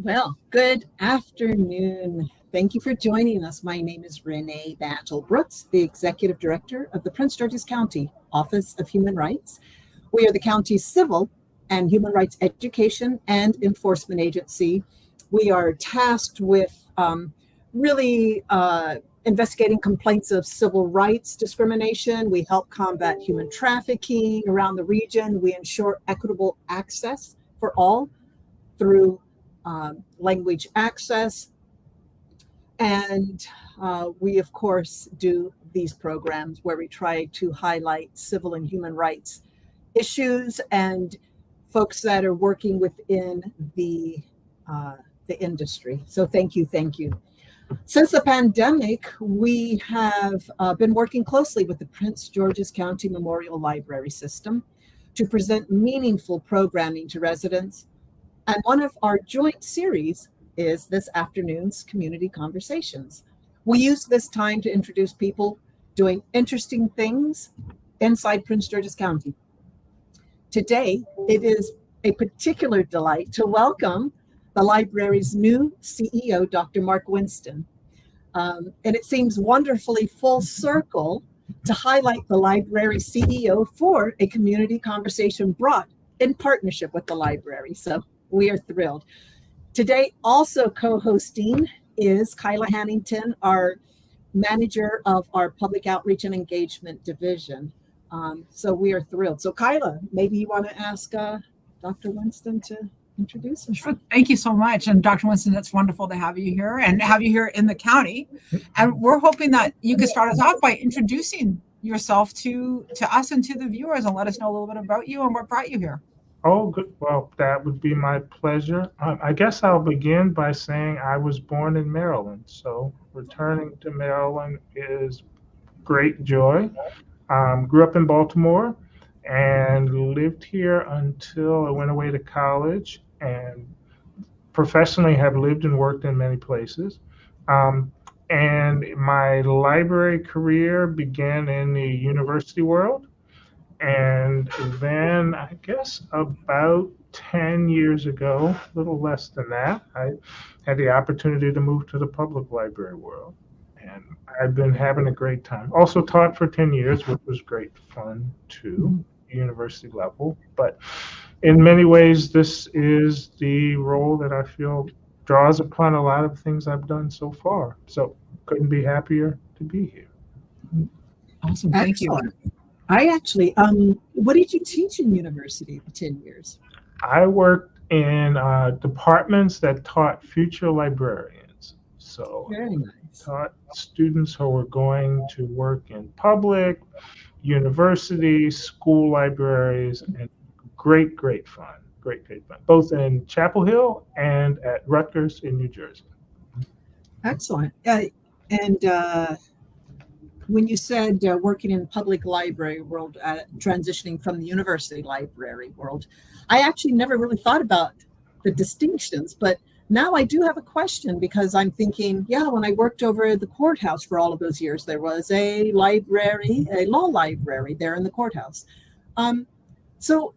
Well, good afternoon. Thank you for joining us. My name is Renee Battle Brooks, the Executive Director of the Prince George's County Office of Human Rights. We are the county's civil and human rights education and enforcement agency. We are tasked with really investigating complaints of civil rights discrimination. We help combat human trafficking around the region. We ensure equitable access for all through language access. And we, of course, do these programs where we try to highlight civil and human rights issues and folks that are working within the industry. So thank you, thank you. Since the pandemic, we have been working closely with the Prince George's County Memorial Library System to present meaningful programming to residents. And one of our joint series is this afternoon's Community Conversations. We use this time to introduce people doing interesting things inside Prince George's County. Today, it is a particular delight to welcome the library's new CEO, Dr. Mark Winston. And it seems wonderfully full circle to highlight the library CEO for a community conversation brought in partnership with the library. So we are thrilled. Today, also co-hosting is Kyla Hannington, our manager of our Public Outreach and Engagement Division. So we are thrilled. So Kyla, maybe you want to ask Dr. Winston to introduce himself. Sure. Thank you so much. And Dr. Winston, it's wonderful to have you here and have you here in the county. And we're hoping that you could start us off by introducing yourself to us and to the viewers and let us know a little bit about you and what brought you here. Oh, good. Well, that would be my pleasure. I guess I'll begin by saying I was born in Maryland. So returning to Maryland is great joy. Grew up in Baltimore and lived here until I went away to college, and professionally have lived and worked in many places. And my library career began in the university world. And then I guess about 10 years ago, a little less than that, I had the opportunity to move to the public library world. And I've been having a great time. Also taught for 10 years, which was great fun too, university level. But in many ways, this is the role that I feel draws upon a lot of things I've done so far. So couldn't be happier to be here. Awesome. Thank you. I actually, what did you teach in university for 10 years? I worked in departments that taught future librarians. So Very nice. taught students who were going to work in public, universities, school libraries, and great fun. Great fun, both in Chapel Hill and at Rutgers in New Jersey. Excellent. When you said working in the public library world, transitioning from the university library world, I actually never really thought about the distinctions, but now I do have a question because I'm thinking, when I worked over at the courthouse for all of those years, there was a library, a law library there in the courthouse. So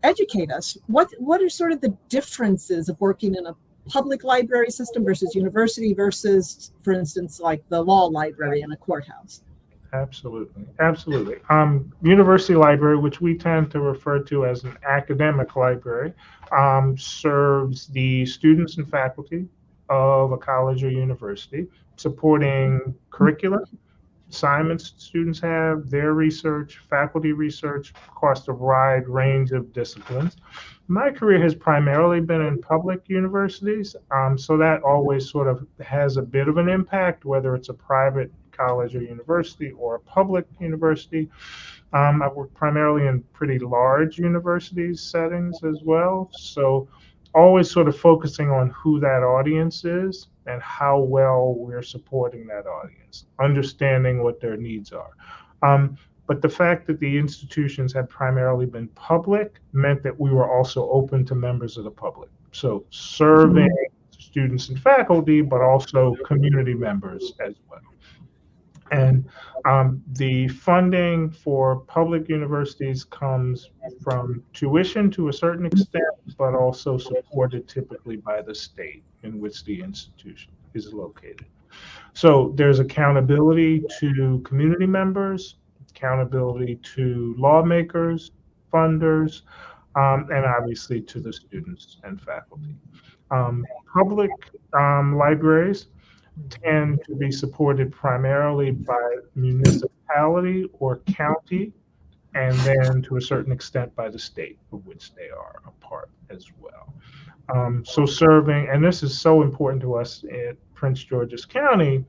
educate us. What are sort of the differences of working in a public library system versus university versus, for instance, like the law library in a courthouse? Absolutely. University library, which we tend to refer to as an academic library, serves the students and faculty of a college or university, supporting curricula, assignments students have, their research, faculty research across a wide range of disciplines. My career has primarily been in public universities, so that always sort of has a bit of an impact, whether it's a private college or university or a public university. I've worked primarily in pretty large university settings as well, so always sort of focusing on who that audience is and how well we're supporting that audience, understanding what their needs are. But the fact that the institutions had primarily been public meant that we were also open to members of the public. So serving students and faculty, but also community members as well. And the funding for public universities comes from tuition to a certain extent, but also supported typically by the state in which the institution is located. So there's accountability to community members, accountability to lawmakers, funders, and obviously to the students and faculty. Public libraries tend to be supported primarily by municipality or county, and then to a certain extent by the state of which they are a part as well. So serving, and this is so important to us at Prince George's County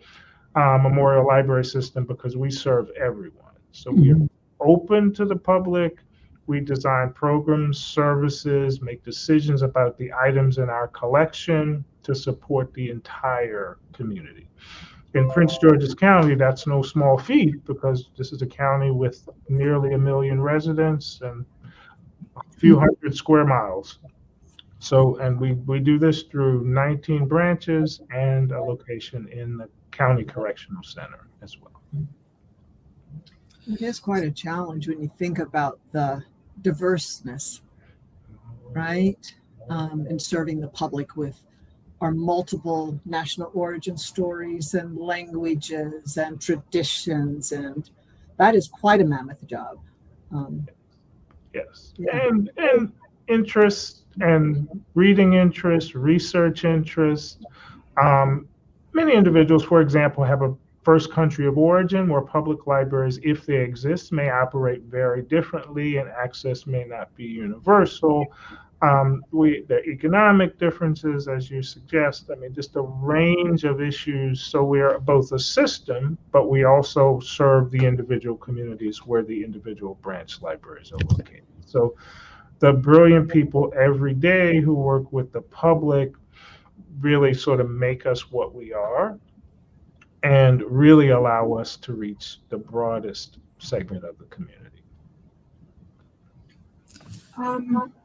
Memorial Library System, because we serve everyone. So we are open to the public. We design programs, services, make decisions about the items in our collection to support the entire community. In Prince George's County, that's no small feat, because this is a county with nearly 1 million residents and a few hundred square miles. So, and we do this through 19 branches and a location in the County Correctional Center as well. It is quite a challenge when you think about the diverseness, right? And serving the public with our multiple national origin stories and languages and traditions. And that is quite a mammoth job. Yes. And interest and reading interest, research interest. Many individuals, for example, have a first country of origin where public libraries, if they exist, may operate very differently and access may not be universal. The economic differences, as you suggest, I mean, just a range of issues. So we are both a system, but we also serve the individual communities where the individual branch libraries are located. So the brilliant people every day who work with the public really sort of make us what we are and really allow us to reach the broadest segment of the community.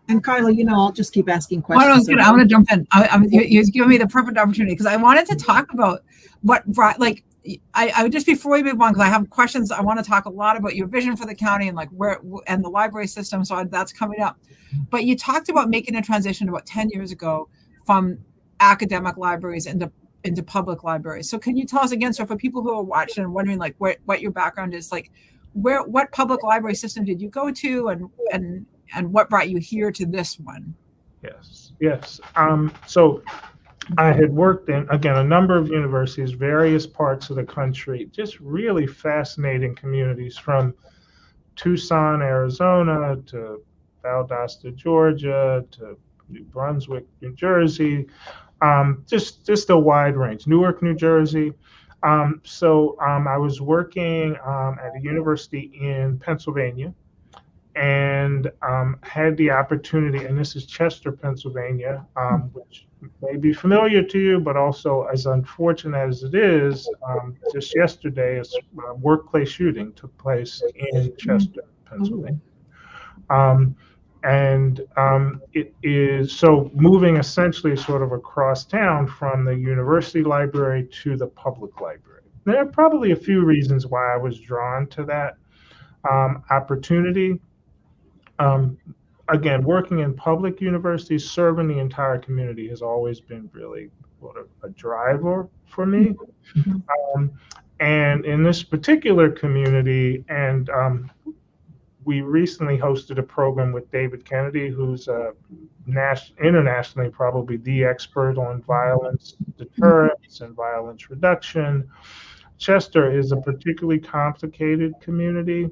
And Kyla, I'll just keep asking Oh, no, questions. I want to jump in. You've given me the perfect opportunity, because I wanted to talk about what brought, like, I just, before we move on, because I have questions, I want to talk a lot about your vision for the county and like where, and the library system. So that's coming up. But you talked about making a transition about 10 years ago from academic libraries into public libraries. So can you tell us again, so for people who are watching and wondering like what your background is, like what public library system did you go to, and what brought you here to this one? Yes. So I had worked in, again, a number of universities, various parts of the country, just really fascinating communities, from Tucson, Arizona, to Valdosta, Georgia, to New Brunswick, New Jersey, just a wide range, Newark, New Jersey. So I was working at a university in Pennsylvania, and had the opportunity, and this is Chester, Pennsylvania, which may be familiar to you, but also as unfortunate as it is, just yesterday, a workplace shooting took place in Chester, Pennsylvania. It is so moving essentially sort of across town from the university library to the public library. There are probably a few reasons why I was drawn to that opportunity. Again, working in public universities, serving the entire community has always been really sort of a driver for me. And in this particular community, and we recently hosted a program with David Kennedy, who's internationally probably the expert on violence deterrence and violence reduction. Chester is a particularly complicated community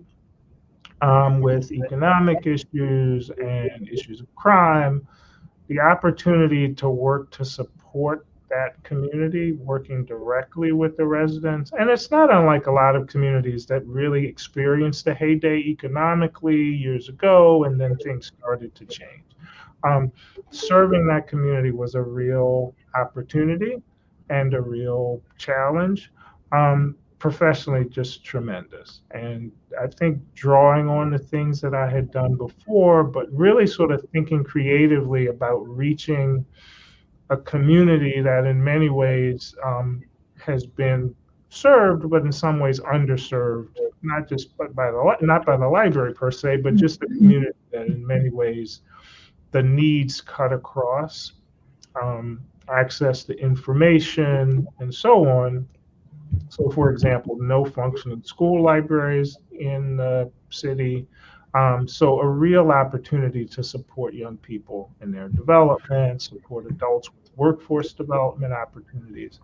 with economic issues and issues of crime. The opportunity to work to support that community, working directly with the residents. And it's not unlike a lot of communities that really experienced a heyday economically years ago, and then things started to change. Serving that community was a real opportunity and a real challenge. Professionally, just tremendous. And I think drawing on the things that I had done before, but really sort of thinking creatively about reaching a community that in many ways has been served, but in some ways underserved, not just not by the library per se, but just the community that in many ways the needs cut across, access to information and so on. So, for example, no functioning school libraries in the city. So a real opportunity to support young people in their development, support adults with workforce development opportunities.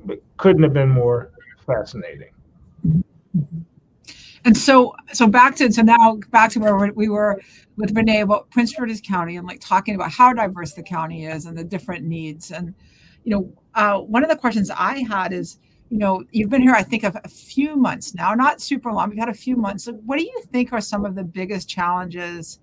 But couldn't have been more fascinating. And so now back to where we were with Renee about Prince George's County and like talking about how diverse the county is and the different needs. And, one of the questions I had is, you've been here, I think, a few months now, not super long. We've had a few months. So what do you think are some of the biggest challenges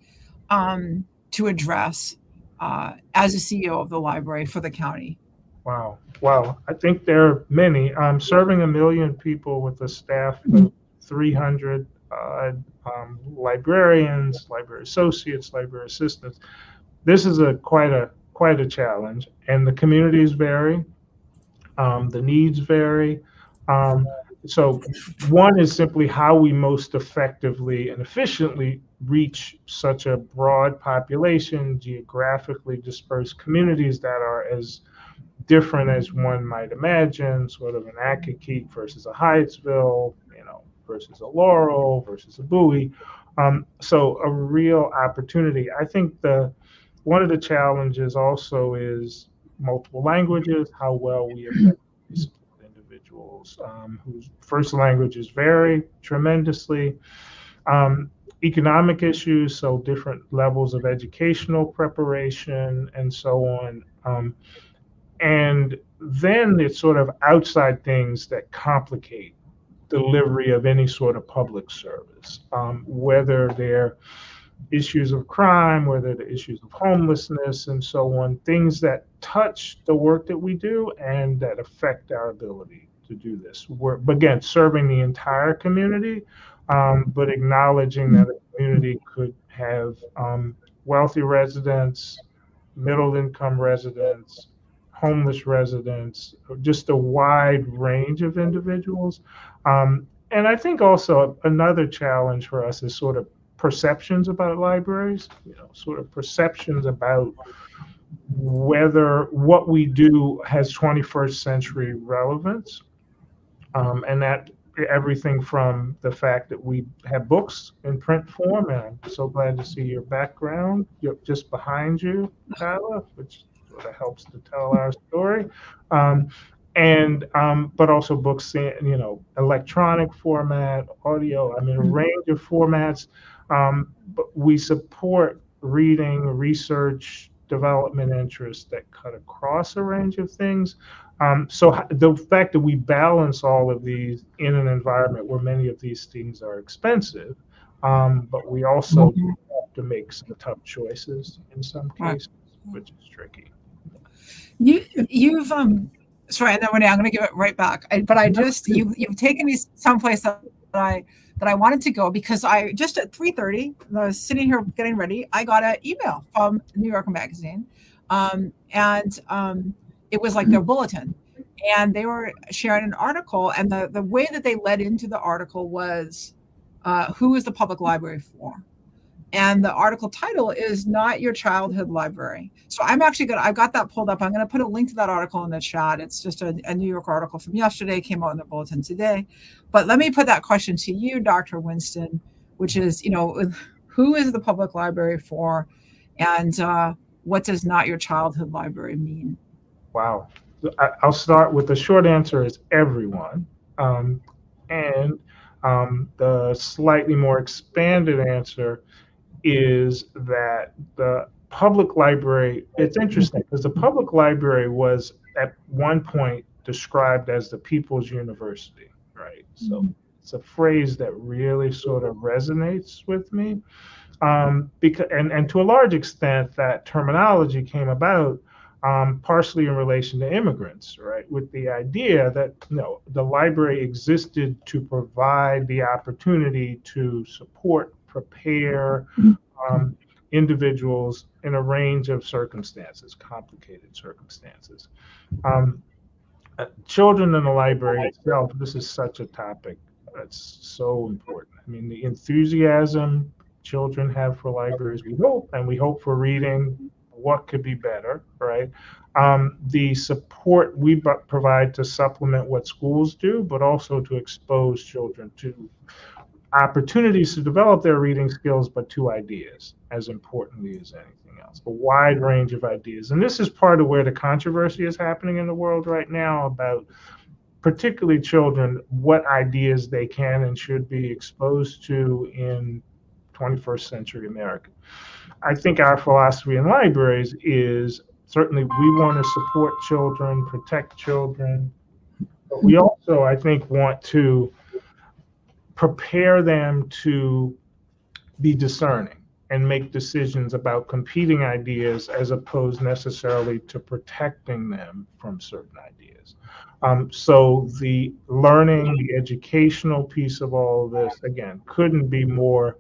to address as a CEO of the library for the county? Wow. Well, I think there are many. Serving 1 million people with a staff of 300 librarians, library associates, library assistants. This is quite a challenge, and the communities vary. The needs vary. So one is simply how we most effectively and efficiently reach such a broad population, geographically dispersed communities that are as different as one might imagine, sort of an Accokeek versus a Hyattsville, versus a Laurel versus a Bowie. So a real opportunity. I think one of the challenges also is multiple languages, how well we effectively support individuals whose first languages vary tremendously. Economic issues, so different levels of educational preparation and so on. And then it's sort of outside things that complicate delivery of any sort of public service, whether they're issues of crime, whether the issues of homelessness and so on, things that touch the work that we do and that affect our ability to do this. We're, again, serving the entire community, but acknowledging that a community could have wealthy residents, middle income residents, homeless residents, just a wide range of individuals. And I think also another challenge for us is sort of perceptions about libraries, sort of perceptions about whether what we do has 21st century relevance. And that everything from the fact that we have books in print form, and I'm so glad to see your background just behind you, Kyla, which sort of helps to tell our story. But also books in, electronic format, audio, a range of formats. But we support reading, research, development interests that cut across a range of things. So the fact that we balance all of these in an environment where many of these things are expensive, but we also have to make some tough choices in some cases, which is tricky. You've sorry, and then Renee, I'm going to give it right back. You've taken me someplace that I wanted to go, because I just at 3:30, I was sitting here getting ready. I got an email from New Yorker Magazine, and it was like their bulletin, and they were sharing an article, and the way that they led into the article was, who is the public library for? And the article title is Not Your Childhood Library. So I've got that pulled up. I'm going to put a link to that article in the chat. It's just a New York article from yesterday, came out in the bulletin today. But let me put that question to you, Dr. Winston, which is, who is the public library for? And what does Not Your Childhood Library mean? Wow. I'll start with the short answer is everyone. And the slightly more expanded answer is that the public library, it's interesting because the public library was at one point described as the people's university, right? So it's a phrase that really sort of resonates with me. Because and to a large extent, that terminology came about partially in relation to immigrants, right? With the idea that the library existed to provide the opportunity to support, prepare individuals in a range of circumstances, complicated circumstances. children in the library itself, this is such a topic that's so important. I mean, the enthusiasm children have for libraries, we hope for reading. What could be better, right? The support we provide to supplement what schools do, but also to expose children to opportunities to develop their reading skills, but to ideas as importantly as anything else, a wide range of ideas. And this is part of where the controversy is happening in the world right now about particularly children, what ideas they can and should be exposed to in 21st century America. I think our philosophy in libraries is certainly we want to support children, protect children, but we also, I think, want to prepare them to be discerning and make decisions about competing ideas as opposed necessarily to protecting them from certain ideas. So the learning, the educational piece of all of this, again, couldn't be more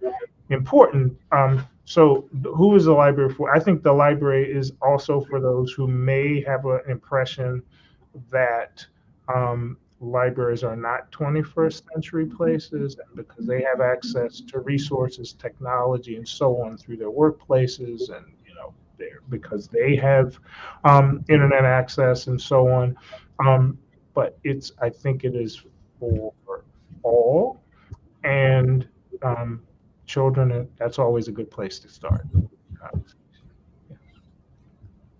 important. So who is the library for? I think the library is also for those who may have an impression that libraries are not 21st century places, and because they have access to resources, technology, and so on through their workplaces, and because they have internet access and so on. But I think it is for all, and children. That's always a good place to start.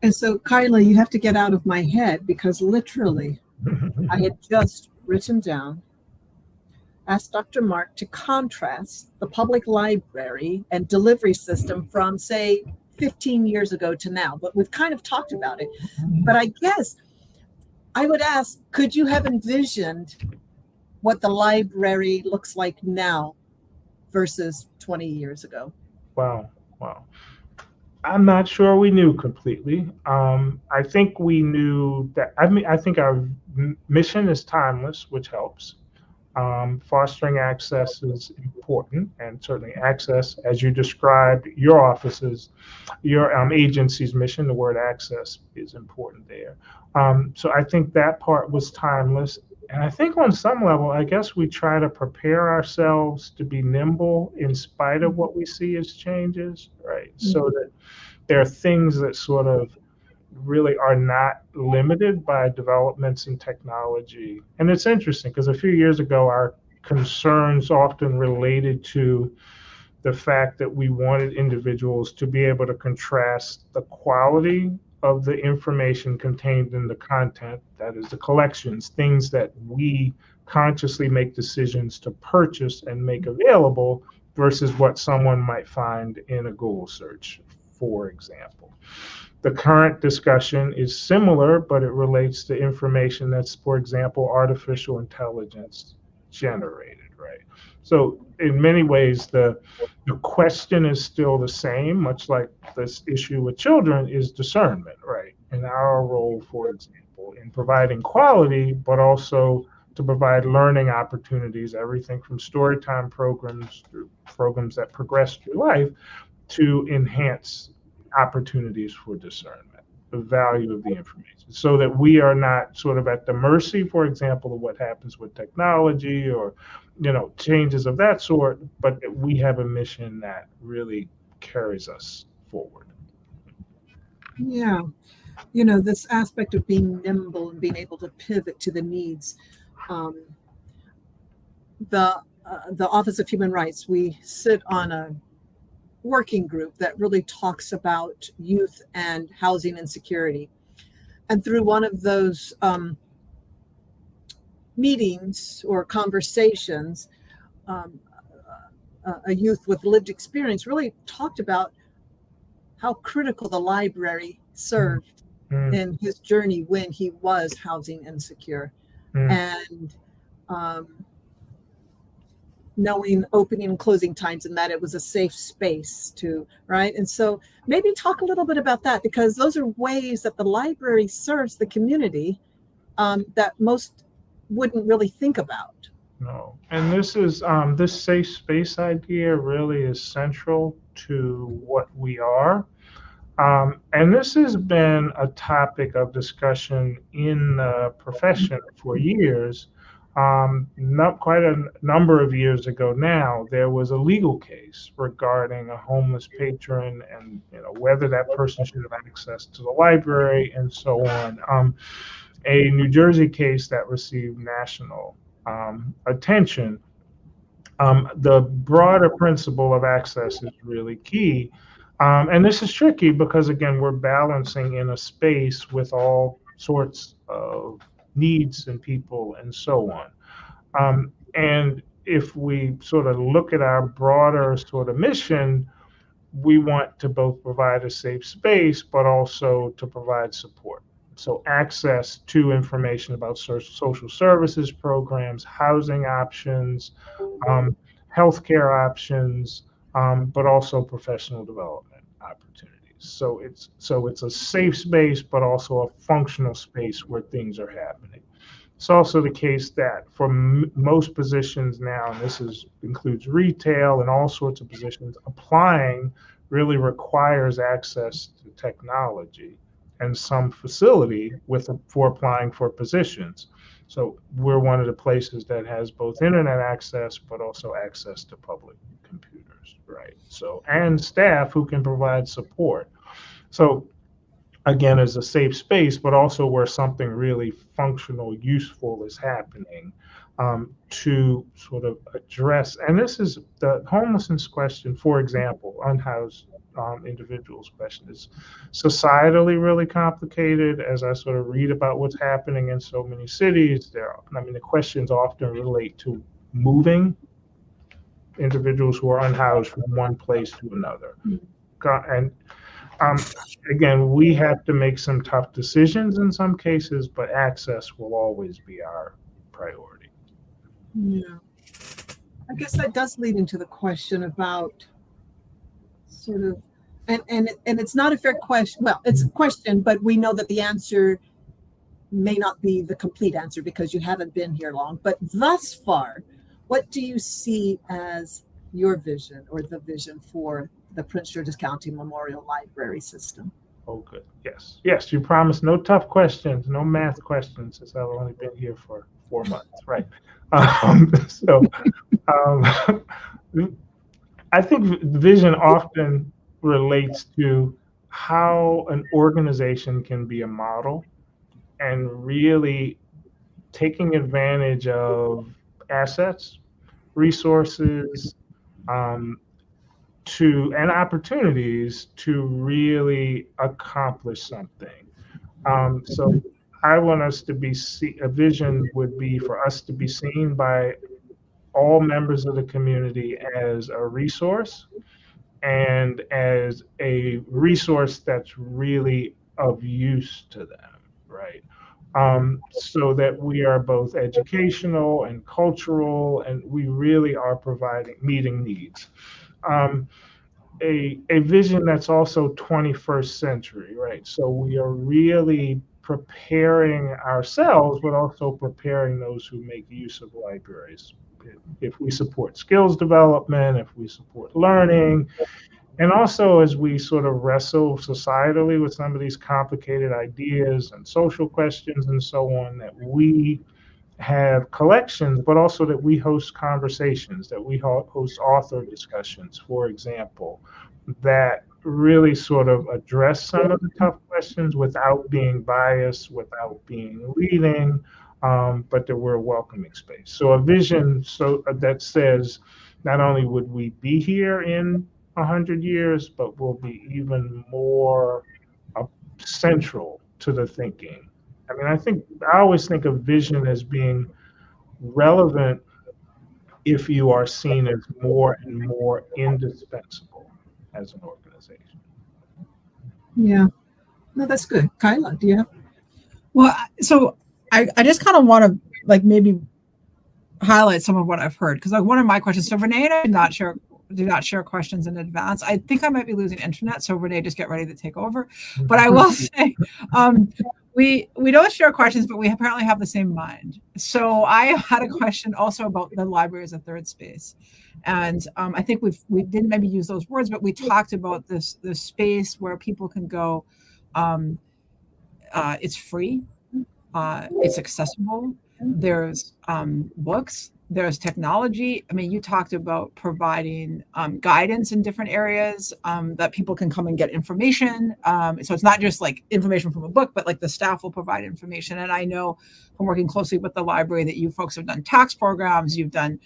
And so, Kyla, you have to get out of my head because literally, I had just written down, asked Dr. Mark to contrast the public library and delivery system from, say, 15 years ago to now. But we've kind of talked about it. But I guess I would ask, could you have envisioned what the library looks like now versus 20 years ago? Wow. I'm not sure we knew completely. I think we knew that. I think our mission is timeless, which helps. Fostering access is important, and certainly access, as you described, your office's, your agency's mission, the word access is important there. So I think that part was timeless. And I think on some level, I guess we try to prepare ourselves to be nimble in spite of what we see as changes, right? Mm-hmm. So that there are things that sort of really are not limited by developments in technology. And it's interesting because a few years ago, our concerns often related to the fact that we wanted individuals to be able to contrast the quality of the information contained in the content, that is the collections, things that we consciously make decisions to purchase and make available versus what someone might find in a Google search, for example. The current discussion is similar, but it relates to information that's, for example, artificial intelligence generated, right? So in many ways, the question is still the same, much like this issue with children is discernment, right? And our role, for example, in providing quality, but also to provide learning opportunities, everything from storytime programs through programs that progress through life to enhance opportunities for discernment, the value of the information, so that we are not sort of at the mercy, for example, of what happens with technology or changes of that sort, but that we have a mission that really carries us forward. Yeah. This aspect of being nimble and being able to pivot to the needs. The Office of Human Rights, we sit on a working group that really talks about youth and housing insecurity. And through one of those meetings or conversations, a youth with lived experience really talked about how critical the library served in his journey when he was housing insecure. And knowing opening and closing times and that it was a safe space right? And so maybe talk a little bit about that, because those are ways that the library serves the community that most wouldn't really think about. No, and this is this safe space idea really is central to what we are. And this has been a topic of discussion in the profession for years. Not quite a number of years ago now, there was a legal case regarding a homeless patron and whether that person should have access to the library and so on. A New Jersey case that received national attention. The broader principle of access is really key. And this is tricky because, again, we're balancing in a space with all sorts of needs and people and so on. And if we sort of look at our broader sort of mission, we want to both provide a safe space, but also to provide support. So access to information about social services programs, housing options, healthcare options, but also professional development opportunities. So it's a safe space, but also a functional space where things are happening. It's also the case that for most positions now, and this includes retail and all sorts of positions, applying really requires access to technology and some facility for applying for positions. So we're one of the places that has both internet access, but also access to public computers, right? So, and staff who can provide support. So again, as a safe space, but also where something really functional, useful is happening, to sort of address. And this is the homelessness question, for example, unhoused individuals question is societally really complicated. As I sort of read about what's happening in so many cities, the questions often relate to moving individuals who are unhoused from one place to another. And again, we have to make some tough decisions in some cases, but access will always be our priority. Yeah. I guess that does lead into the question about sort of, and it's not a fair question. Well, it's a question, but we know that the answer may not be the complete answer because you haven't been here long. But thus far, what do you see as your vision or the vision for the Prince George's County Memorial Library System? Oh, good. Yes. You promised no tough questions, no math questions, since I've only been here for 4 months, right? I think vision often relates to how an organization can be a model and really taking advantage of assets, resources, and opportunities to really accomplish something. So I want us to a vision would be for us to be seen by all members of the community as a resource and as a resource that's really of use to them, right? So that we are both educational and cultural, and we really are meeting needs. A vision that's also 21st century, right? So we are really preparing ourselves, but also preparing those who make use of libraries. If we support skills development, if we support learning, and also as we sort of wrestle societally with some of these complicated ideas and social questions and so on, that we have collections, but also that we host conversations, that we host author discussions, for example, that really sort of address some of the tough questions without being biased, without being leading, but that we're a welcoming space. So a vision that says not only would we be here in 100 years, but we'll be even more central to the thinking. I mean, I always think of vision as being relevant if you are seen as more and more indispensable as an organization. Yeah, no, that's good. Kyla, do you have? Well, so I just kind of want to maybe highlight some of what I've heard, because one of my questions. So Renee and I do not share questions in advance. I think I might be losing internet, so Renee, just get ready to take over. But I will say, we don't share questions, but we apparently have the same mind. So I had a question also about the library as a third space, and I think we didn't maybe use those words, but we talked about this space where people can go. It's free, it's accessible. There's books. There's technology. I mean, you talked about providing guidance in different areas that people can come and get information. So it's not just like information from a book, but like the staff will provide information. And I know from working closely with the library that you folks have done tax programs. You've done,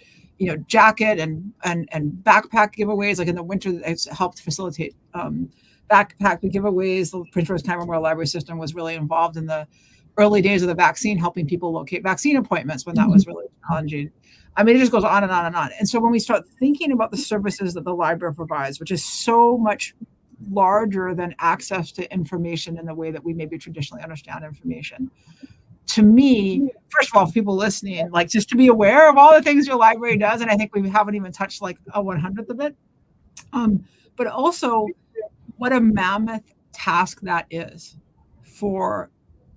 jacket and backpack giveaways. Like in the winter, it's helped facilitate backpack giveaways. The Prince George's County Memorial Library System was really involved in the early days of the vaccine, helping people locate vaccine appointments when that was really challenging. I mean, it just goes on and on and on. And so when we start thinking about the services that the library provides, which is so much larger than access to information in the way that we maybe traditionally understand information, to me, first of all, for people listening, like just to be aware of all the things your library does, and I think we haven't even touched like a 100th of it, but also what a mammoth task that is for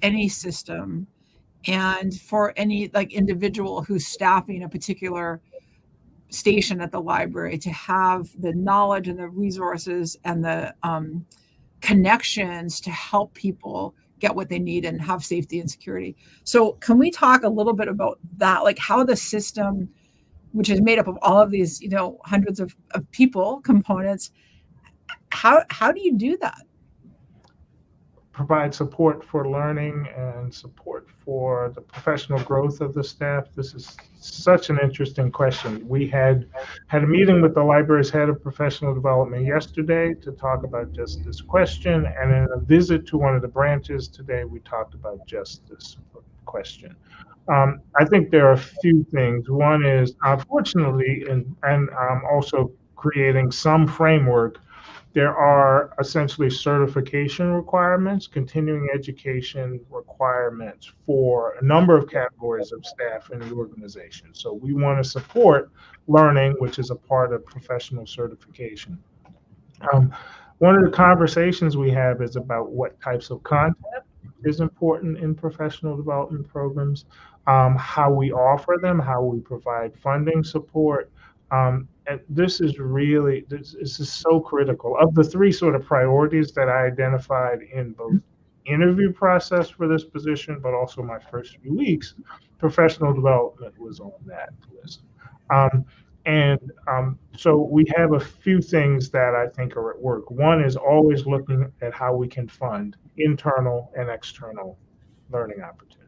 any system and for any like individual who's staffing a particular station at the library to have the knowledge and the resources and the connections to help people get what they need and have safety and security. So can we talk a little bit about that, like how the system, which is made up of all of these, hundreds of people, components, how do you do that? Provide support for learning and support for the professional growth of the staff. This is such an interesting question. We had a meeting with the library's head of professional development yesterday to talk about just this question, and in a visit to one of the branches today, we talked about just this question. I think there are a few things. One is, unfortunately, and also creating some framework, there are essentially certification requirements, continuing education requirements for a number of categories of staff in the organization. So we want to support learning, which is a part of professional certification. One of the conversations we have is about what types of content is important in professional development programs, how we offer them, how we provide funding support. And this is so critical. Of the three sort of priorities that I identified in both interview process for this position, but also my first few weeks, professional development was on that list. So we have a few things that I think are at work. One is always looking at how we can fund internal and external learning opportunities.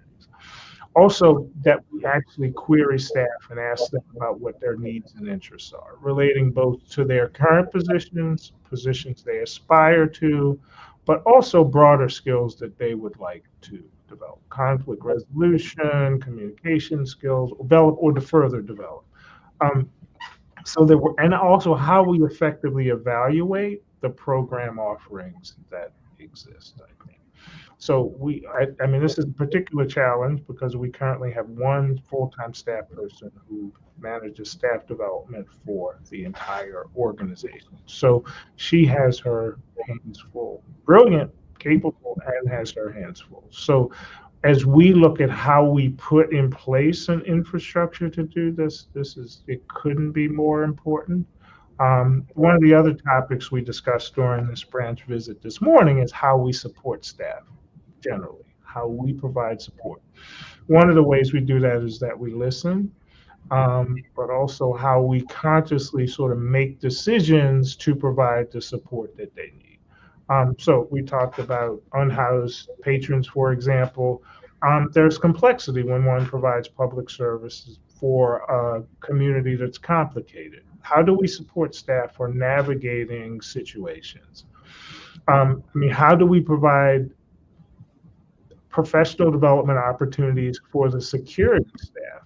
Also, that we actually query staff and ask them about what their needs and interests are, relating both to their current positions they aspire to, but also broader skills that they would like to develop, conflict resolution, communication skills, or to further develop. And also how we effectively evaluate the program offerings that exist, I think. So I mean, this is a particular challenge because we currently have one full-time staff person who manages staff development for the entire organization. So she has her hands full, brilliant, capable, and has her hands full. So as we look at how we put in place an infrastructure to do this, it couldn't be more important. One of the other topics we discussed during this branch visit this morning is how we support staff generally, how we provide support. One of the ways we do that is that we listen, but also how we consciously sort of make decisions to provide the support that they need. So we talked about unhoused patrons, for example. There's complexity when one provides public services for a community that's complicated. How do we support staff for navigating situations? I mean, how do we provide professional development opportunities for the security staff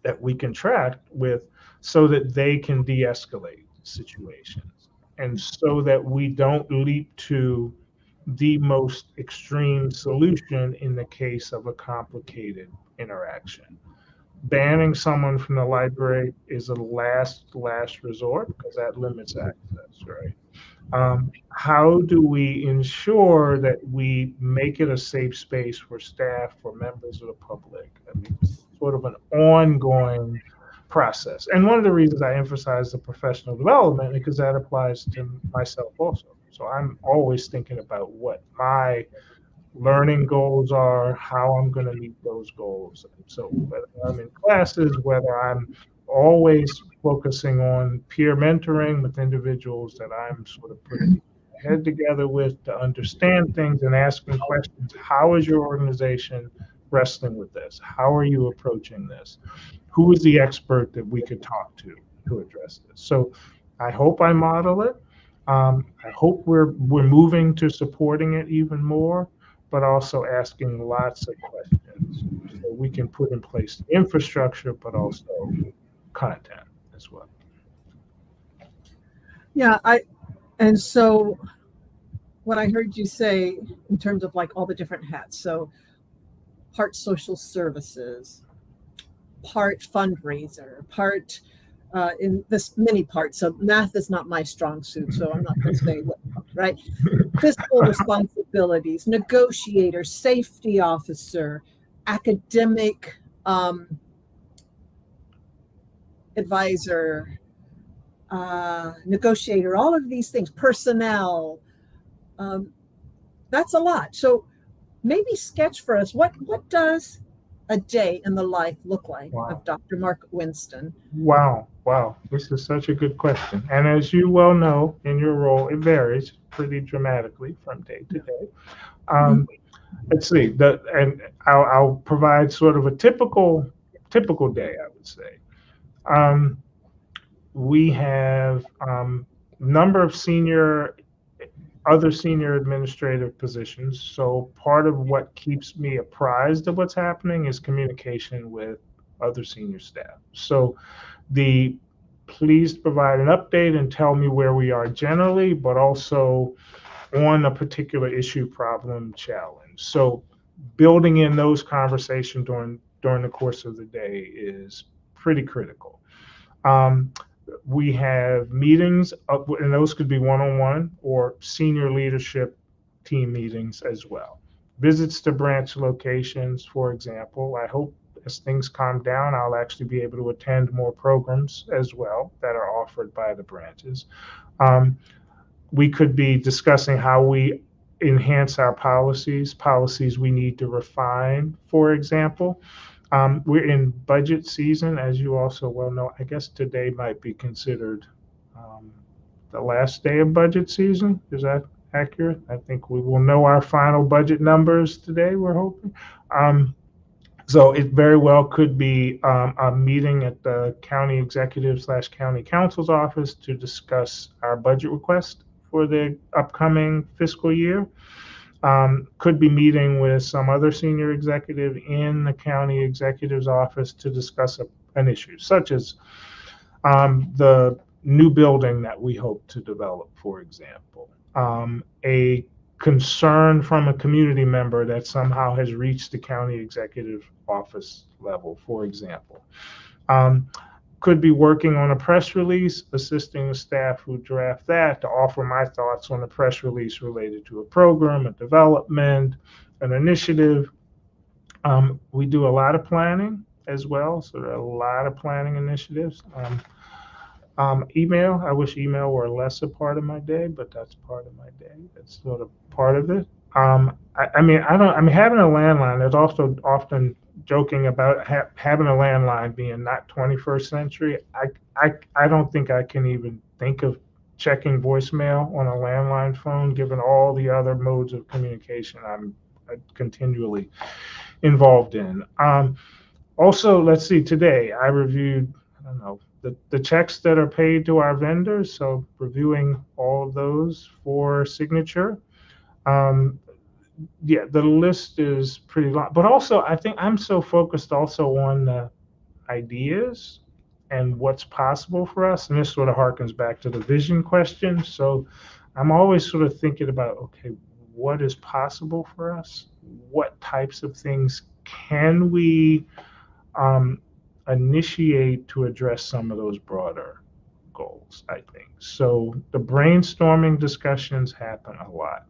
that we contract with so that they can de-escalate situations and so that we don't leap to the most extreme solution in the case of a complicated interaction. Banning someone from the library is a last resort because that limits access, right? How do we ensure that we make it a safe space for staff, for members of the public? I mean, sort of an ongoing process. And one of the reasons I emphasize the professional development, because that applies to myself also. So I'm always thinking about what my learning goals are, how I'm going to meet those goals. So whether I'm in classes, whether I'm always focusing on peer mentoring with individuals that I'm sort of putting my head together with to understand things and asking questions. How is your organization wrestling with this? How are you approaching this? Who is the expert that we could talk to address this? So I hope I model it. I hope we're moving to supporting it even more, but also asking lots of questions so we can put in place the infrastructure, but also content as well. Yeah, and so what I heard you say in terms of like all the different hats, so part social services, part fundraiser, part in this many parts. So math is not my strong suit, so I'm not going to say what, right? Fiscal responsibilities, negotiator, safety officer, academic advisor, negotiator, all of these things, personnel. That's a lot. So maybe sketch for us what does a day in the life look like of Dr. Mark Winston? Wow. This is such a good question. And as you well know, in your role, it varies pretty dramatically from day to day. Let's see. And I'll provide sort of a typical day, I would say. We have number of other senior administrative positions. So part of what keeps me apprised of what's happening is communication with other senior staff. So please provide an update and tell me where we are generally, but also on a particular issue, problem, challenge. So building in those conversations during the course of the day is pretty critical. We have meetings, and those could be one-on-one or senior leadership team meetings as well. Visits to branch locations, for example. I hope as things calm down, I'll actually be able to attend more programs as well that are offered by the branches. We could be discussing how we enhance our policies we need to refine, for example. We're in budget season, as you also well know. I guess today might be considered the last day of budget season. Is that accurate? I think we will know our final budget numbers today, we're hoping. So it very well could be a meeting at the county executive / county counsel's office to discuss our budget request for the upcoming fiscal year. Could be meeting with some other senior executive in the county executive's office to discuss an issue, such as the new building that we hope to develop, for example. A concern from a community member that somehow has reached the county executive office level, for example. Could be working on a press release, assisting the staff who draft that to offer my thoughts on a press release related to a program, a development, an initiative. We do a lot of planning as well, so there are a lot of planning initiatives. Email, I wish email were less a part of my day, but that's part of my day. That's sort of part of it. Having a landline, there's also often joking about having a landline being not 21st century. I don't think I can even think of checking voicemail on a landline phone, given all the other modes of communication I'm continually involved in. Also, let's see, today I reviewed, the checks that are paid to our vendors, so reviewing all of those for signature. The list is pretty long, but also I think I'm so focused also on the ideas and what's possible for us. And this sort of harkens back to the vision question. So I'm always sort of thinking about, okay, what is possible for us? What types of things can we initiate to address some of those broader goals, I think. So the brainstorming discussions happen a lot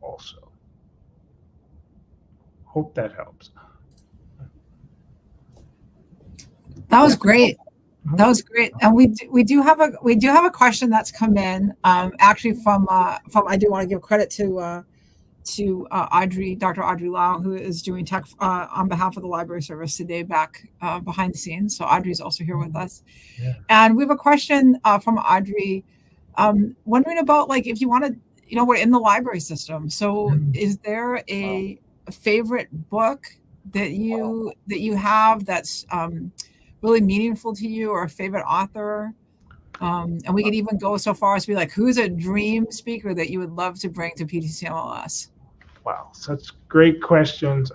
also. Hope that helps. That was great. That was great. And we do have a question that's come in, actually from I do want to give credit to Audrey, Dr. Audrey Lau, who is doing tech on behalf of the library service today back behind the scenes. So Audrey's also here with us. Yeah. And we have a question from Audrey, wondering about, like, if you want to, we're in the library system. So is there a favorite book that you have that's really meaningful to you, or a favorite author? And we could even go so far as to be like, who's a dream speaker that you would love to bring to PGCMLS? Wow, such great questions.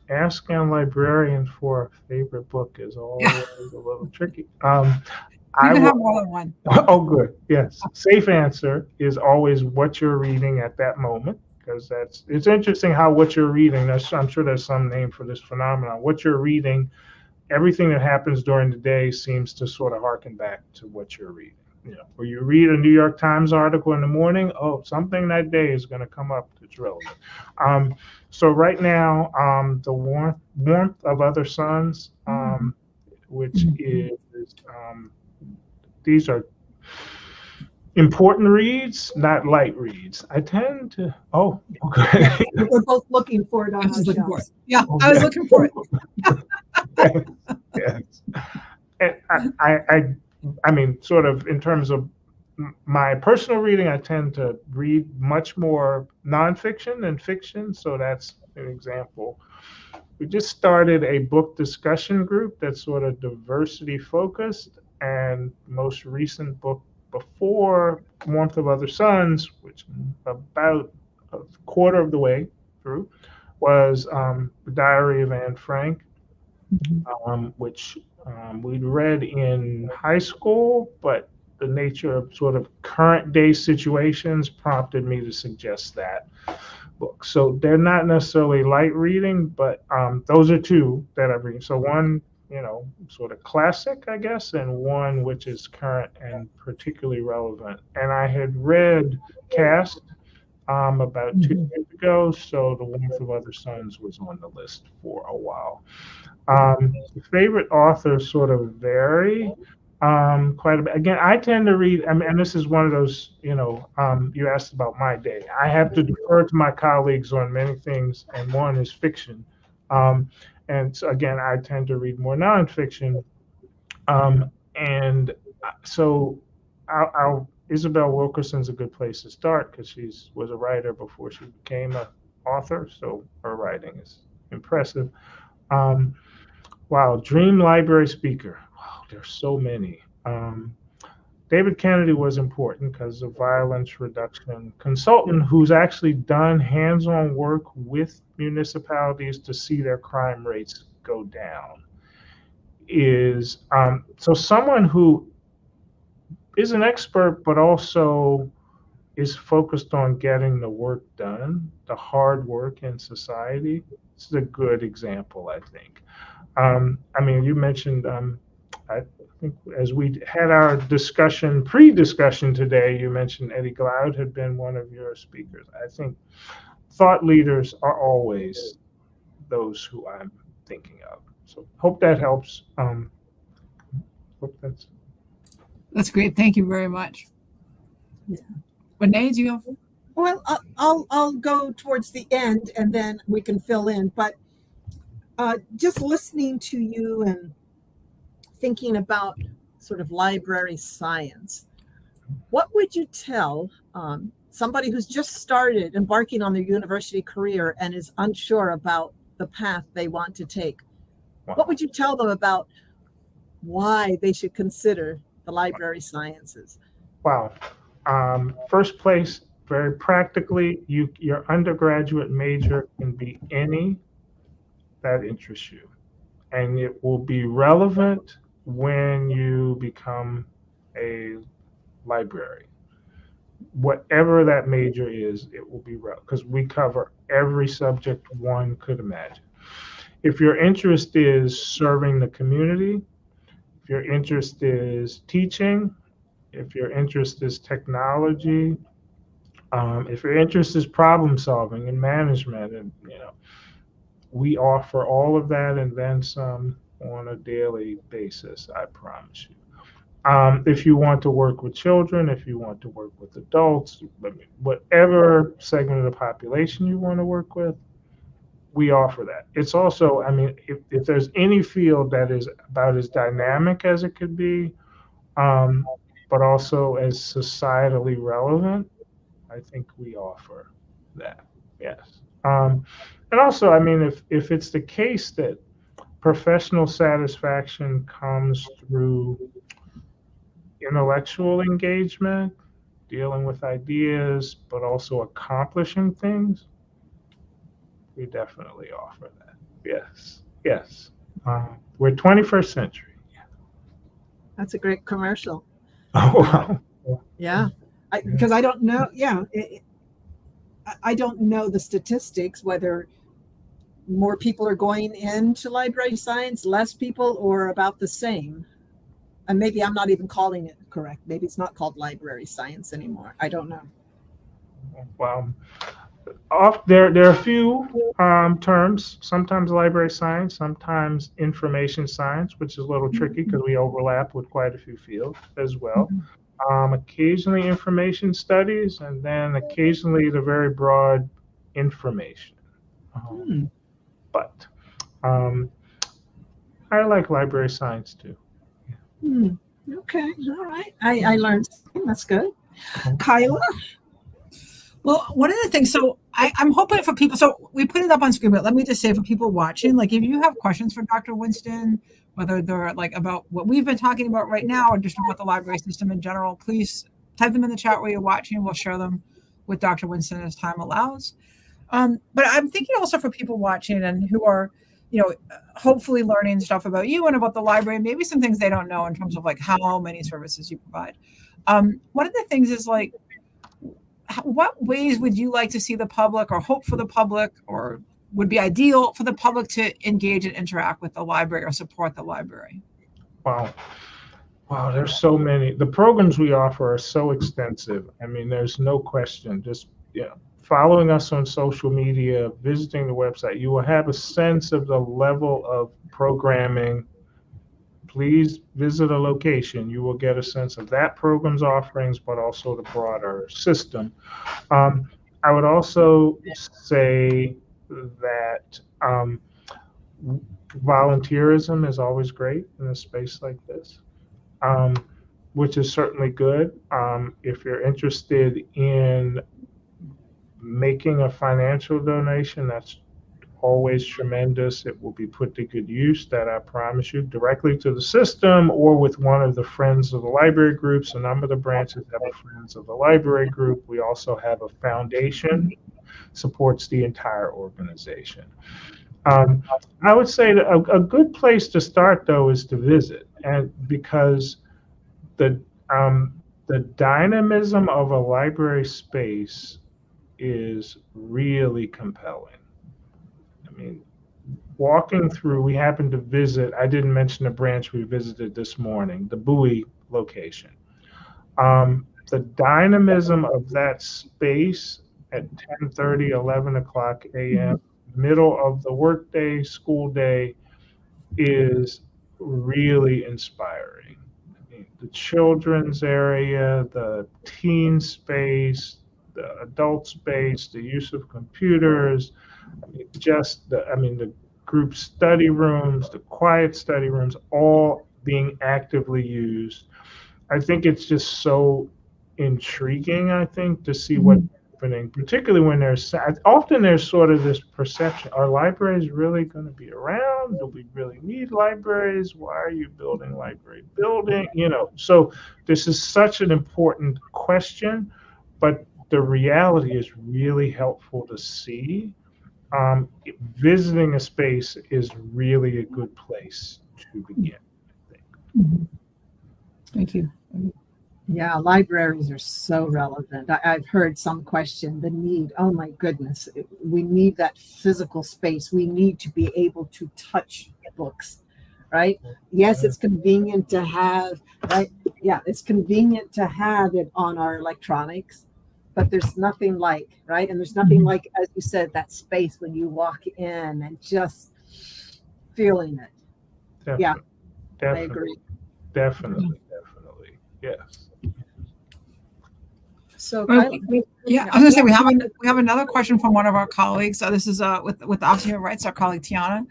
Asking a librarian for a favorite book is always a little tricky. You can have more than one. Oh, good. Yes. Safe answer is always what you're reading at that moment, because it's interesting how what you're reading, I'm sure there's some name for this phenomenon. What you're reading, everything that happens during the day seems to sort of harken back to what you're reading. Where you read a New York Times article in the morning, something that day is going to come up that's relevant. So right now, the warmth of other suns, which is these are important reads, not light reads. I tend to. Oh, okay. We're both looking for it on our shelves. Yeah, I was looking for it. Yes. And I mean, sort of in terms of my personal reading, I tend to read much more nonfiction than fiction. So that's an example. We just started a book discussion group that's sort of diversity focused. And the most recent book before Warmth of Other Suns, which about a quarter of the way through, was The Diary of Anne Frank, which we'd read in high school, but the nature of sort of current day situations prompted me to suggest that book. So they're not necessarily light reading, but those are two that I'm reading. So one, sort of classic, I guess, and one which is current and particularly relevant. And I had read Cast about 2 years ago, so The Warmth of Other Suns was on the list for a while. Favorite authors sort of vary quite a bit. Again, I tend to read, and this is one of those, you asked about my day. I have to defer to my colleagues on many things, and one is fiction. And so again, I tend to read more nonfiction. And so Isabel Wilkerson's a good place to start because she was a writer before she became an author. So her writing is impressive. Wow, dream library speaker. Wow, there's so many. David Kennedy was important because of violence reduction consultant who's actually done hands-on work with municipalities to see their crime rates go down. Is so someone who is an expert, but also is focused on getting the work done, the hard work in society. This is a good example, I think. I mean, you mentioned, I think as we had our pre-discussion today, you mentioned Eddie Glaude had been one of your speakers. I think thought leaders are always those who I'm thinking of. So hope that helps. Hope that's great. Thank you very much. Yeah. Renee, do you have? Well, I'll go towards the end and then we can fill in. But just listening to you and thinking about sort of library science, what would you tell somebody who's just started embarking on their university career and is unsure about the path they want to take? What would you tell them about why they should consider the library sciences? Wow. First place, very practically, your undergraduate major can be any that interests you. And it will be relevant when you become a librarian. Whatever that major is, it will be relevant because we cover every subject one could imagine. If your interest is serving the community, if your interest is teaching, if your interest is technology, if your interest is problem solving and management, and we offer all of that and then some on a daily basis, I promise you. If you want to work with children, if you want to work with adults, whatever segment of the population you want to work with, we offer that. It's also, if there's any field that is about as dynamic as it could be, but also as societally relevant, I think we offer that. Yes. And also, if it's the case that professional satisfaction comes through intellectual engagement, dealing with ideas, but also accomplishing things, we definitely offer that. Yes, yes. We're 21st century. That's a great commercial. Oh, wow. Yeah, because I don't know. Yeah, I don't know the statistics, whether more people are going into library science, less people, or about the same. And maybe I'm not even calling it correct. Maybe it's not called library science anymore. I don't know. Well, there are a few terms, sometimes library science, sometimes information science, which is a little tricky because we overlap with quite a few fields as well. Occasionally information studies, and then occasionally the very broad information. But I like library science too. Okay, all right. I learned something. That's good. Kyla? Well, one of the things, so I'm hoping for people, so we put it up on screen, but let me just say for people watching, like if you have questions for Dr. Winston, whether they're like about what we've been talking about right now or just about the library system in general, please type them in the chat where you're watching. We'll share them with Dr. Winston as time allows. But I'm thinking also for people watching and who are, hopefully learning stuff about you and about the library, maybe some things they don't know in terms of like how many services you provide. One of the things is like, what ways would you like to see the public or hope for the public or would be ideal for the public to engage and interact with the library or support the library? Wow, there's so many. The programs we offer are so extensive. There's no question. Just following us on social media, visiting the website, you will have a sense of the level of programming. Please visit a location. You will get a sense of that program's offerings, but also the broader system. I would also say that volunteerism is always great in a space like this, which is certainly good. If you're interested in making a financial donation, that's always tremendous. It will be put to good use, that I promise you, directly to the system or with one of the Friends of the Library groups. A number of the branches have a Friends of the Library group. We also have a foundation, supports the entire organization. I would say that a good place to start, though, is to visit, and because the dynamism of a library space is really compelling. Walking through, we happened to visit, I didn't mention the branch we visited this morning, the Bowie location. The dynamism of that space at 10:30, 11 o'clock a.m., middle of the workday, school day, is really inspiring. The children's area, the teen space, the adult space, the use of computers, the group study rooms, the quiet study rooms, all being actively used. I think it's just so intriguing, to see what's happening, particularly when there's sort of this perception, are libraries really going to be around? Do we really need libraries? Why are you building library building? So this is such an important question, but the reality is really helpful to see. Visiting a space is really a good place to begin, I think. Thank you. Yeah, libraries are so relevant. I've heard some question the need. Oh my goodness, we need that physical space. We need to be able to touch books, right? Yes, it's convenient to have, right? yeah, it's convenient to have it on our electronics, but there's nothing like, right? And there's nothing like, as you said, that space when you walk in and just feeling it. Definitely, Yeah, I definitely, agree. definitely, yes. So, Well, Kylie, yeah, I was going to say we have another question from one of our colleagues. This is with the Office of Human Rights, our colleague Tiana.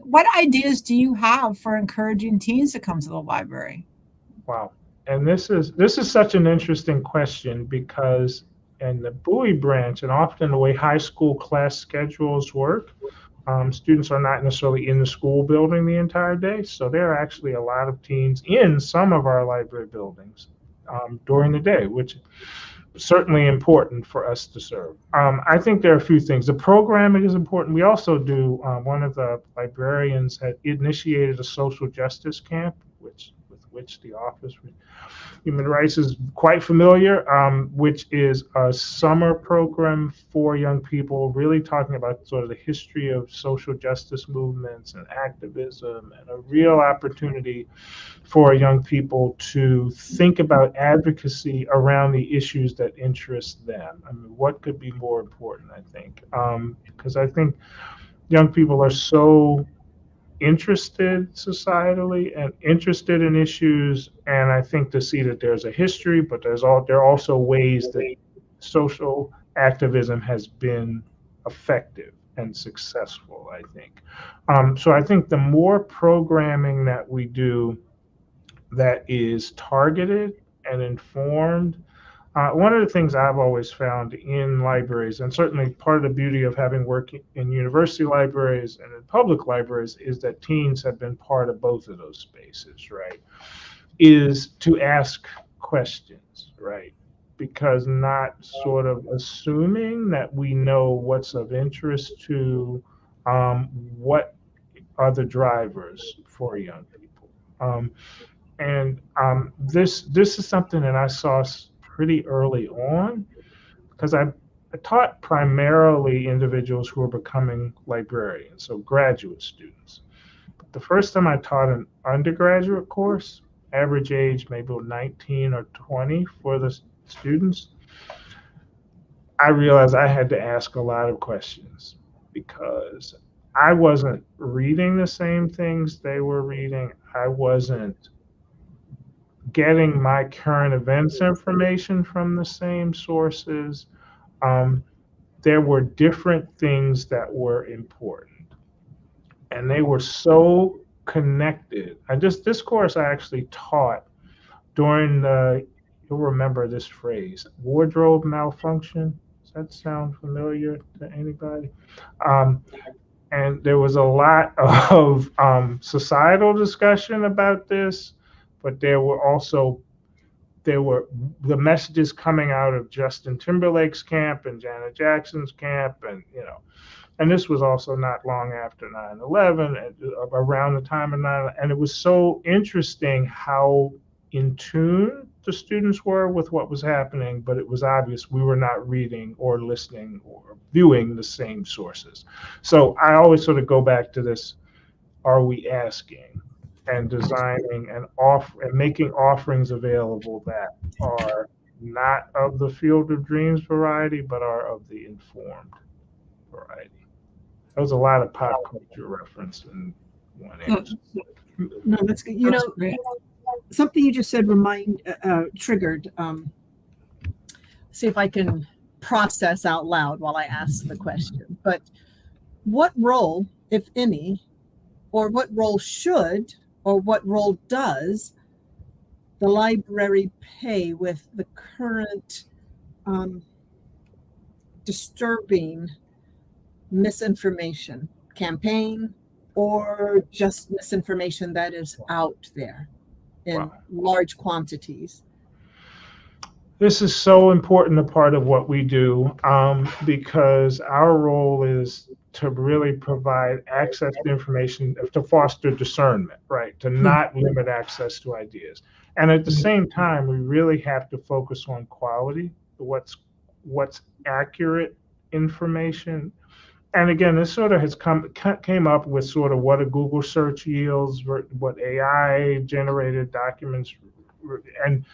What ideas do you have for encouraging teens to come to the library? Wow. And this is such an interesting question because in the Bowie branch, and often the way high school class schedules work, students are not necessarily in the school building the entire day. So there are actually a lot of teens in some of our library buildings during the day, which is certainly important for us to serve. I think there are a few things. The programming is important. We also do, one of the librarians had initiated a social justice camp, with which the Office of Human Rights is quite familiar, which is a summer program for young people, really talking about sort of the history of social justice movements and activism, and a real opportunity for young people to think about advocacy around the issues that interest them. I mean, what could be more important, I think? Because I think young people are so interested societally and interested in issues, and I think to see that there's a history, but there are also ways that social activism has been effective and successful, I think. So I think the more programming that we do that is targeted and informed. One of the things I've always found in libraries, and certainly part of the beauty of having worked in university libraries and in public libraries, is that teens have been part of both of those spaces, right? Is to ask questions, right? Because not sort of assuming that we know what's of interest to what are the drivers for young people. And this is something that I saw pretty early on because I taught primarily individuals who were becoming librarians, so graduate students. But the first time I taught an undergraduate course, average age maybe 19 or 20 for the students, I realized I had to ask a lot of questions because I wasn't reading the same things they were reading. I wasn't getting my current events information from the same sources. There were different things that were important, and they were so connected. This course I actually taught during you'll remember this phrase, wardrobe malfunction. Does that sound familiar to anybody? And there was a lot of societal discussion about this, but there were the messages coming out of Justin Timberlake's camp and Janet Jackson's camp, and this was also not long after 9/11, around the time of 9/11, and it was so interesting how in tune the students were with what was happening, but it was obvious we were not reading or listening or viewing the same sources. So I always sort of go back to this: are we asking and designing and making offerings available that are not of the field of dreams variety, but are of the informed variety? That was a lot of pop culture reference in one answer. No, that's good. Something you just said triggered. See if I can process out loud while I ask the question. But what role, if any, or what role should, or what role does the library play with the current disturbing misinformation campaign, or just misinformation that is out there in large quantities? This is so important a part of what we do, because our role is to really provide access to information, to foster discernment, right? To not limit access to ideas. And at the same time, we really have to focus on quality, what's accurate information. And again, this sort of came up with sort of what a Google search yields, what AI generated documents And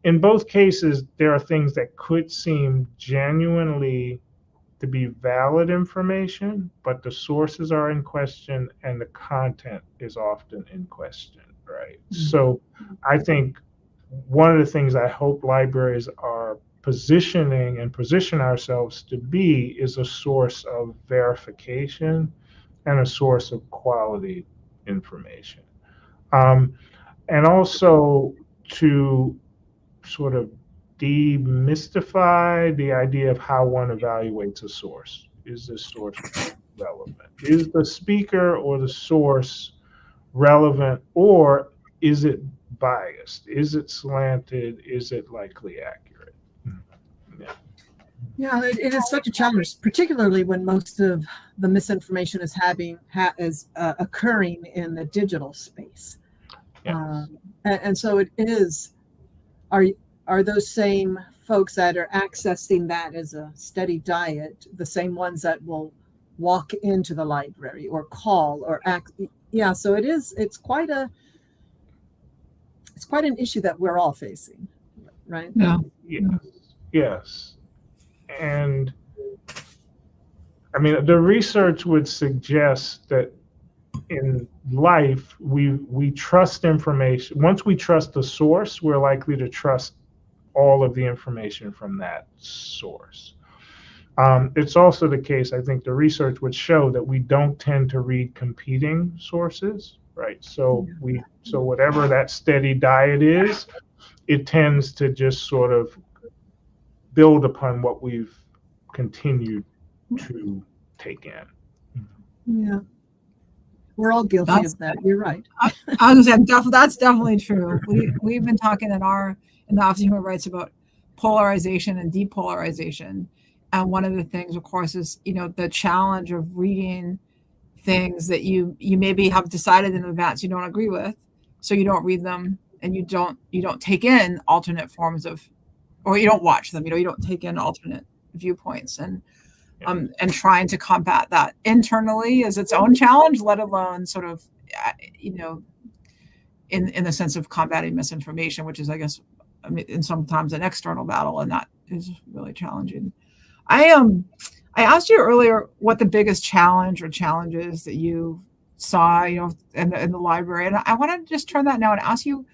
in both cases, there are things that could seem genuinely to be valid information, but the sources are in question and the content is often in question, right? So I think one of the things I hope libraries are position ourselves to be is a source of verification and a source of quality information. And also to sort of demystify the idea of how one evaluates a source. Is this source relevant? Is the speaker or the source relevant, or is it biased? Is it slanted? Is it likely accurate? Yeah, it is such a challenge, particularly when most of the misinformation is occurring in the digital space. Yes. And so it is. Are those same folks that are accessing that as a steady diet the same ones that will walk into the library or call or act? Yeah, so it's quite an issue that we're all facing, right? Yeah. Yes. And I mean, the research would suggest that in life, we trust information. Once we trust the source, we're likely to trust all of the information from that source. It's also the case, I think the research would show that we don't tend to read competing sources, right? So whatever that steady diet is, it tends to just sort of build upon what we've continued to take in. Yeah. We're all guilty of that. You're right. I was going to say, that's definitely true. We've been talking in the Office of Human Rights about polarization and depolarization. And one of the things, of course, is, the challenge of reading things that you maybe have decided in advance you don't agree with. So you don't read them, and you don't take in alternate forms of, or you don't watch them, you don't take in alternate viewpoints. And trying to combat that internally is its own challenge, let alone sort of, in the sense of combating misinformation, which is, I guess, in sometimes an external battle, and that is really challenging. I asked you earlier what the biggest challenge or challenges that you saw, in the library, and I want to just turn that now and ask you,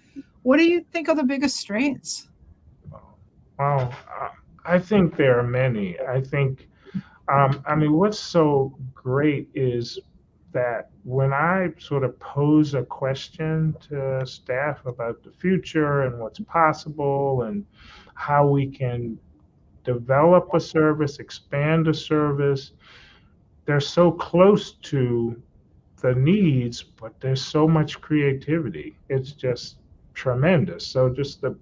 what do you think are the biggest strengths? Well, I think there are many. I think. What's so great is that when I sort of pose a question to staff about the future and what's possible and how we can develop a service, expand a service, they're so close to the needs, but there's so much creativity. It's just tremendous. So just the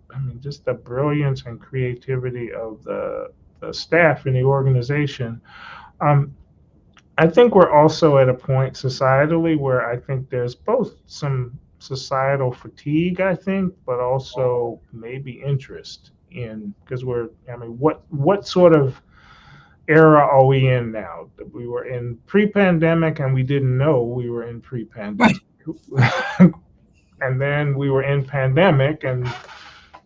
brilliance and creativity of the staff in the organization. I think we're also at a point societally where I think there's both some societal fatigue, I think, but also maybe interest in, because what sort of era are we in now? We were in pre-pandemic and we didn't know we were in pre-pandemic. Right. And then we were in pandemic and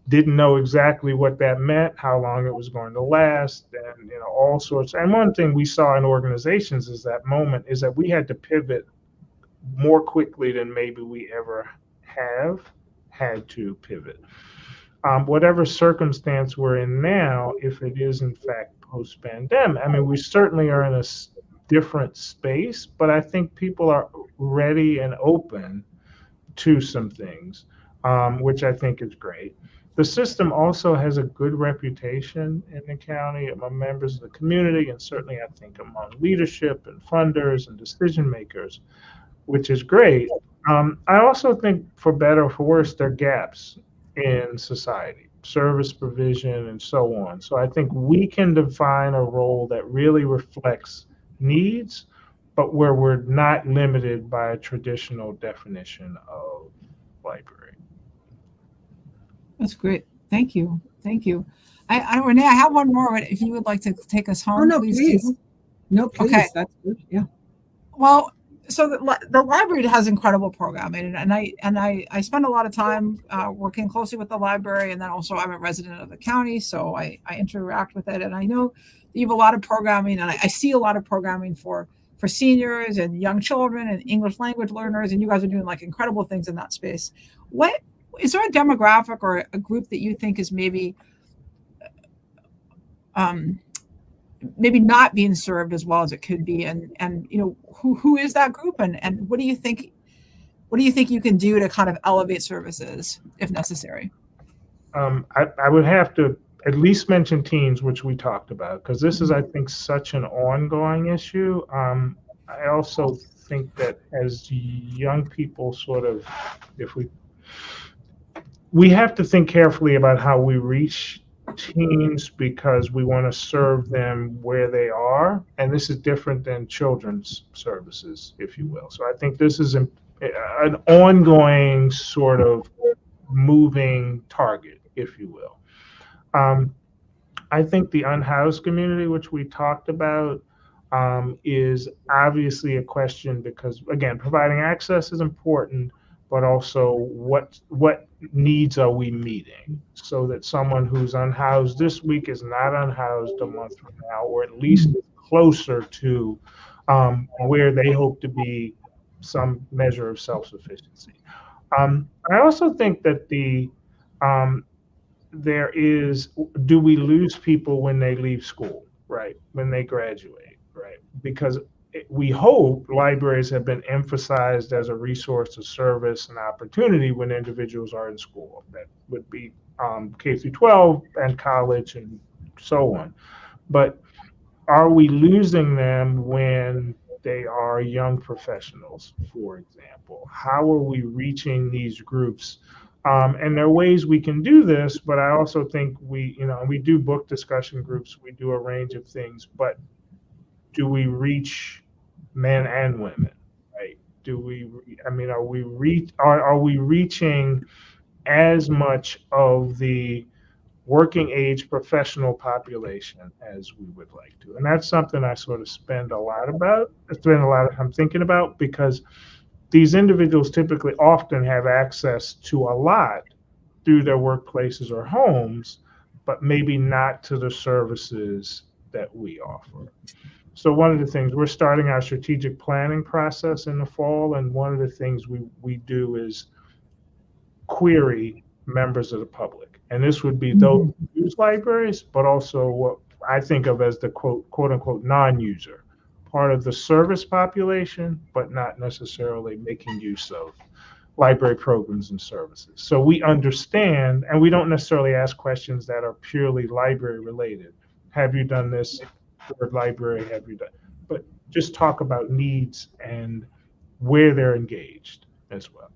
didn't know exactly what that meant, how long it was going to last, and all sorts. And one thing we saw in organizations is that we had to pivot more quickly than maybe we ever have had to pivot. Whatever circumstance we're in now, if it is in fact post-pandemic, we certainly are in a different space, but I think people are ready and open to some things, which I think is great. The system also has a good reputation in the county among members of the community, and certainly I think among leadership and funders and decision makers, which is great. I also think, for better or for worse, there are gaps in society, service provision, and so on. So I think we can define a role that really reflects needs, but where we're not limited by a traditional definition of library. That's great. Thank you. Renee, I have one more. If you would like to take us home, please. No, please. Okay. That's good. Yeah. Well, So the library has incredible programming, and I spend a lot of time working closely with the library, and then also I'm a resident of the county, so I interact with it, and I know you have a lot of programming, and I see a lot of programming for seniors and young children and English language learners, and you guys are doing like incredible things in that space. What is there a demographic or a group that you think is maybe not being served as well as it could be, and you know, who is that group, and what do you think you can do to kind of elevate services if necessary? I would have to at least mention teens, which we talked about, because this is, I think, such an ongoing issue. I also think that as young people sort of, if we have to think carefully about how we reach teens, because we want to serve them where they are, and this is different than children's services, if you will. So I think this is an ongoing sort of moving target, if you will. I think the unhoused community, which we talked about, is obviously a question because, again, providing access is important, but also what needs are we meeting so that someone who's unhoused this week is not unhoused a month from now, or at least closer to where they hope to be some measure of self-sufficiency. I also think that there is, do we lose people when they leave school, right? When they graduate, right? Because we hope libraries have been emphasized as a resource of service and opportunity when individuals are in school. That would be K through 12 and college and so on. But are we losing them when they are young professionals, for example? How are we reaching these groups? And there are ways we can do this, but I also think we do book discussion groups, we do a range of things, but do we reach men and women, right? Are we reaching as much of the working age professional population as we would like to? And that's something I sort of spend a lot of time thinking about, because these individuals typically often have access to a lot through their workplaces or homes, but maybe not to the services that we offer. So one of the things, we're starting our strategic planning process in the fall, and one of the things we do is query members of the public. And this would be those who use libraries, but also what I think of as the quote unquote non-user, part of the service population, but not necessarily making use of library programs and services. So we understand, and we don't necessarily ask questions that are purely library related. Have you done this for library? Have you done? But just talk about needs and where they're engaged as well.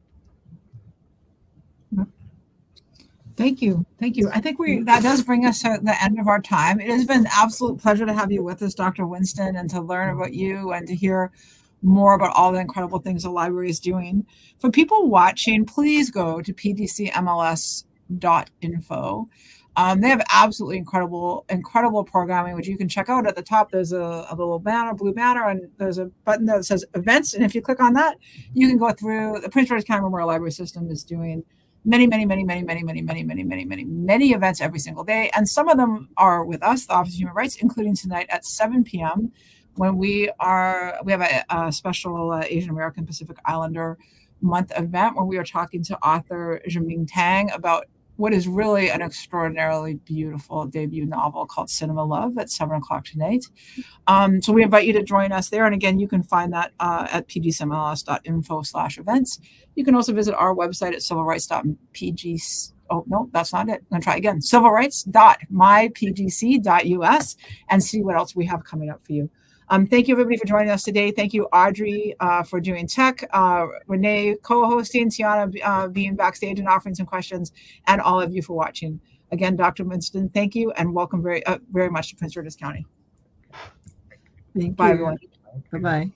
Thank you. I think that does bring us to the end of our time. It has been an absolute pleasure to have you with us, Dr. Winston, and to learn about you and to hear more about all the incredible things the library is doing. For people watching, please go to PGCMLS.info. They have absolutely incredible programming, which you can check out. At the top, there's a little banner, blue banner, and there's a button that says events. And if you click on that, you can go through. The Prince George's County Memorial Library System is doing many events every single day. And some of them are with us, the Office of Human Rights, including tonight at 7 p.m. when we have a special Asian American Pacific Islander month event where we are talking to author Jiming Tang about what is really an extraordinarily beautiful debut novel called Cinema Love at 7:00 tonight. So we invite you to join us there. And again, you can find that at pgcmls.info/events. You can also visit our website at civilrights.pgc. Oh, no, that's not it. I'm going to try again. civilrights.mypgc.us and see what else we have coming up for you. Thank you, everybody, for joining us today. Thank you, Audrey, for doing tech, Renee co-hosting, Tiana being backstage and offering some questions, and all of you for watching. Again, Dr. Winston, thank you, and welcome very much to Prince George's County. Thank Bye, you. everyone. Bye-bye.